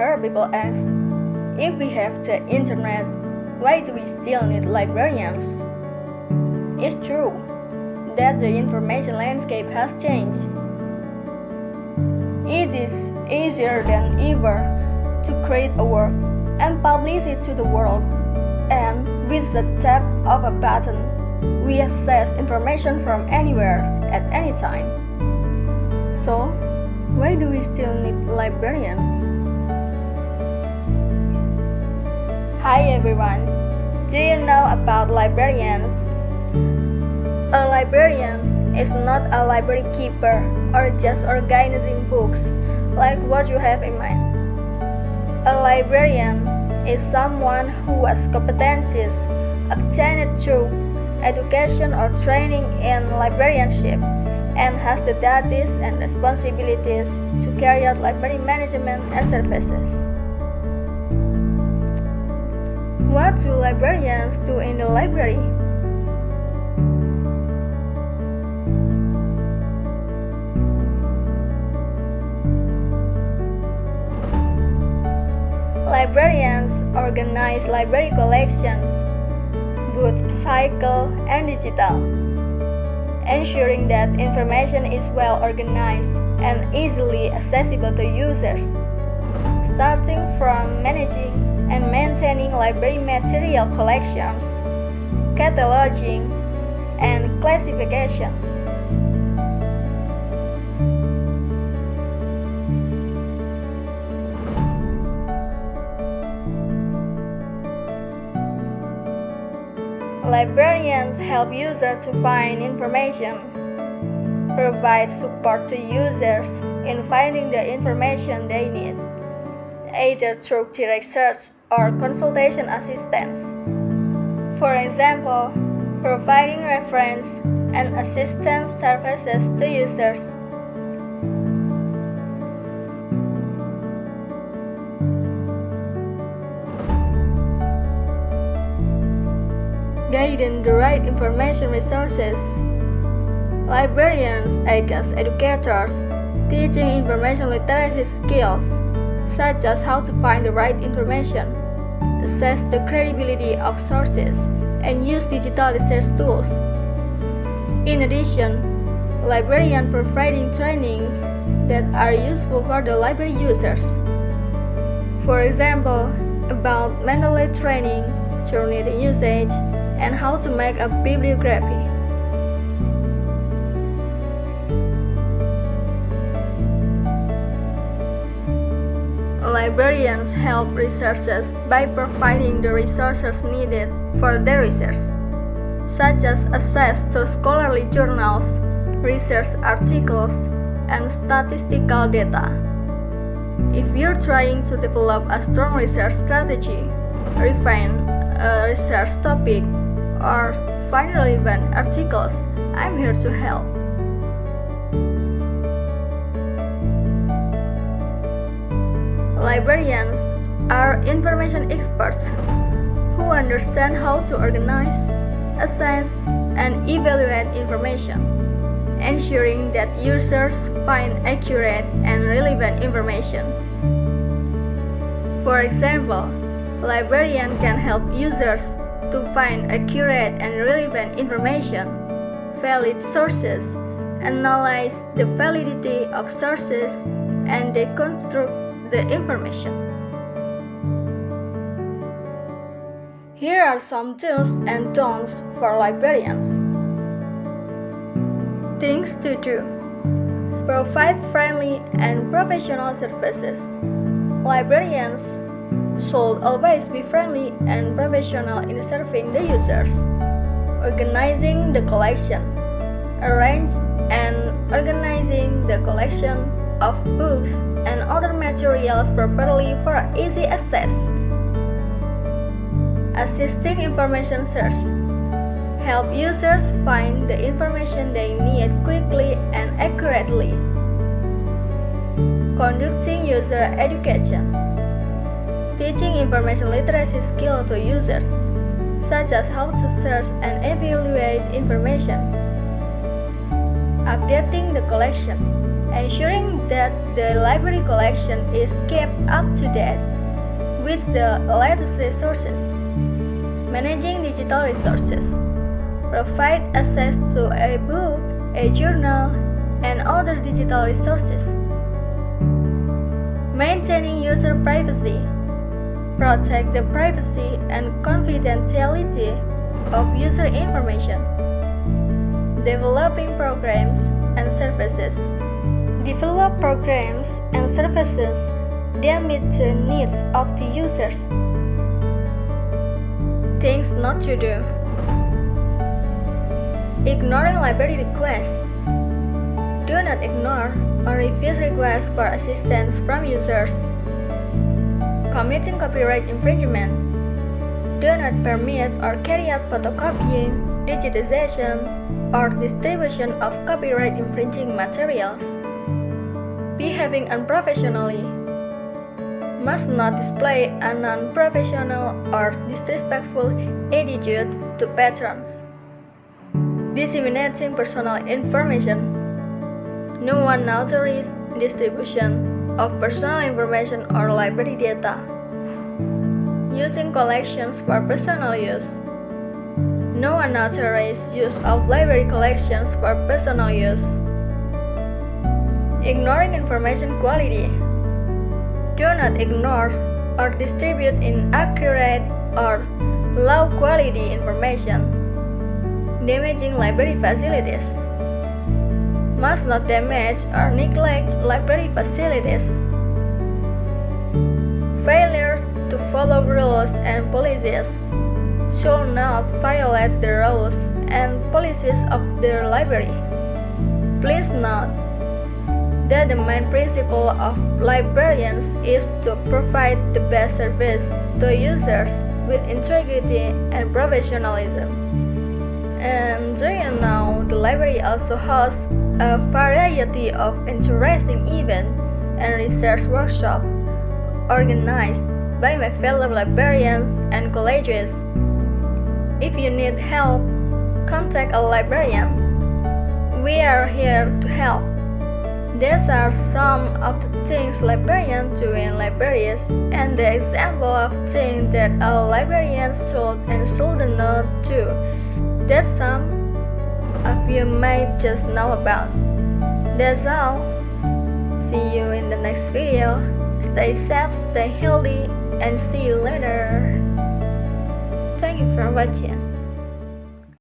heard people ask, if we have the internet, why do we still need librarians? It's true that the information landscape has changed. It is easier than ever to create a work and publish it to the world, and with the tap of a button, we access information from anywhere at any time. So, why do we still need librarians? Hi everyone, do you know about librarians? A librarian is not a library keeper or just organizing books like what you have in mind. A librarian is someone who has competencies obtained through education or training in librarianship and has the duties and responsibilities to carry out library management and services. What do librarians do in the library? Librarians organize library collections, both physical and digital, ensuring that information is well organized and easily accessible to users, starting from managing and maintaining library material collections, cataloging, and classifications. Librarians help users to find information, provide support to users in finding the information they need, either through direct search or consultation assistance. For example, providing reference and assistance services to users. Guiding the right information resources. Librarians act as educators, teaching information literacy skills, such as how to find the right information, assess the credibility of sources, and use digital research tools. In addition, librarians providing trainings that are useful for the library users. For example, about mental aid training, journey usage, and how to make a bibliography. Librarians help researchers by providing the resources needed for their research, such as access to scholarly journals, research articles, and statistical data. If you're trying to develop a strong research strategy, refine a research topic, or find relevant articles, I'm here to help. Librarians are information experts who understand how to organize, assess, and evaluate information, ensuring that users find accurate and relevant information. For example, librarian can help users to find accurate and relevant information, valid sources, analyze the validity of sources, and deconstruct the information. Here are some do's and don'ts for librarians. Things to do: provide friendly and professional services. Librarians should always be friendly and professional in serving the users. Organizing the collection. Arrange and organizing the collection of books and other materials properly for easy access. Assisting information search. Help users find the information they need quickly and accurately. Conducting user education. Teaching information literacy skills to users, such as how to search and evaluate information. Updating the collection. ensuring that the library collection is kept up to date with the latest sources, managing digital resources, provide access to a book, a journal, and other digital resources, maintaining user privacy, protect the privacy and confidentiality of user information, developing programs and services. Develop programs and services that meet the needs of the users. Things not to do: ignoring library requests. Do not ignore or refuse requests for assistance from users. Committing copyright infringement. Do not permit or carry out photocopying, digitization, or distribution of copyright infringing materials. Behaving unprofessionally. Must not display an unprofessional or disrespectful attitude to patrons. Disseminating personal information. No unauthorized distribution of personal information or library data. Using collections for personal use. No unauthorized use of library collections for personal use. Ignoring information quality. Do not ignore or distribute inaccurate or low quality information. Damaging library facilities. Must not damage or neglect library facilities. Failure to follow rules and policies. Should not violate the rules and policies of the library. Please note that the main principle of librarians is to provide the best service to users with integrity and professionalism. And do you know the library also hosts a variety of interesting events and research workshops organized by my fellow librarians and colleagues. If you need help, contact a librarian. We are here to help. These are some of the things librarians do in libraries and the example of things that a librarian should and shouldn't not do. That's some of you might just know about. That's all. See you in the next video. Stay safe, stay healthy, and see you later. Thank you for watching.